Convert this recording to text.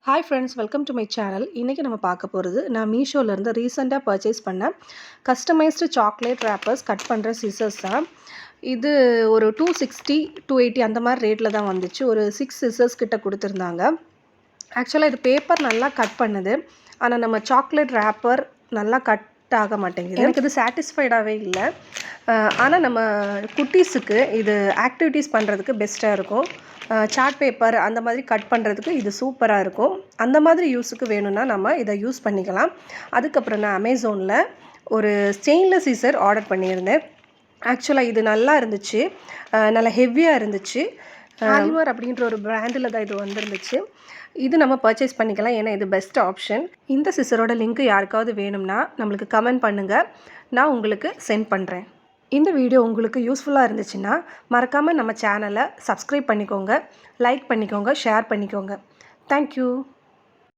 Hi friends, welcome to my channel. இன்றைக்கி நம்ம பார்க்க போகிறது நான் மீஷோலேருந்து ரீசெண்டாக பர்ச்சேஸ் பண்ண கஸ்டமைஸ்டு சாக்லேட் ரேப்பர்ஸ் கட் பண்ணுற சிசர்ஸ் தான். இது ஒரு 260 280 அந்த மாதிரி ரேட்டில் தான் வந்துச்சு. ஒரு 6 சிசர்ஸ் கிட்ட கொடுத்துருந்தாங்க. ஆக்சுவலாக இது பேப்பர் நல்லா கட் பண்ணுது, ஆனால் நம்ம சாக்லேட் ரேப்பர் நல்லா கட் ஆக மாட்டேங்குது. எனக்கு இது சாட்டிஸ்ஃபைடாகவே இல்லை. ஆனால் நம்ம குட்டீஸுக்கு இது ஆக்டிவிட்டீஸ் பண்ணுறதுக்கு பெஸ்ட்டாக இருக்கும். சார்ட் பேப்பர் அந்த மாதிரி கட் பண்ணுறதுக்கு இது சூப்பராக இருக்கும். அந்த மாதிரி யூஸுக்கு வேணும்னா நம்ம இதை யூஸ் பண்ணிக்கலாம். அதுக்கப்புறம் நான் அமேசானில் ஒரு ஸ்டெயின்லெஸ் சீசர் ஆர்டர் பண்ணியிருந்தேன். ஆக்சுவலாக இது நல்லா இருந்துச்சு, நல்லா ஹெவியாக இருந்துச்சு. ஆலிவர் அப்படின்ற ஒரு பிராண்டில் தான் இது வந்துருந்துச்சு. இது நம்ம பர்ச்சேஸ் பண்ணிக்கலாம், ஏன்னா இது பெஸ்ட் ஆப்ஷன். இந்த சிசரோட லிங்க் யாருக்காவது வேணும்னா நம்மளுக்கு கமெண்ட் பண்ணுங்கள், நான் உங்களுக்கு சென்ட் பண்ணுறேன். இந்த வீடியோ உங்களுக்கு யூஸ்ஃபுல்லாக இருந்துச்சுன்னா மறக்காமல் நம்ம சேனலை சப்ஸ்கிரைப் பண்ணிக்கோங்க, லைக் பண்ணிக்கோங்க, ஷேர் பண்ணிக்கோங்க. தேங்க்யூ.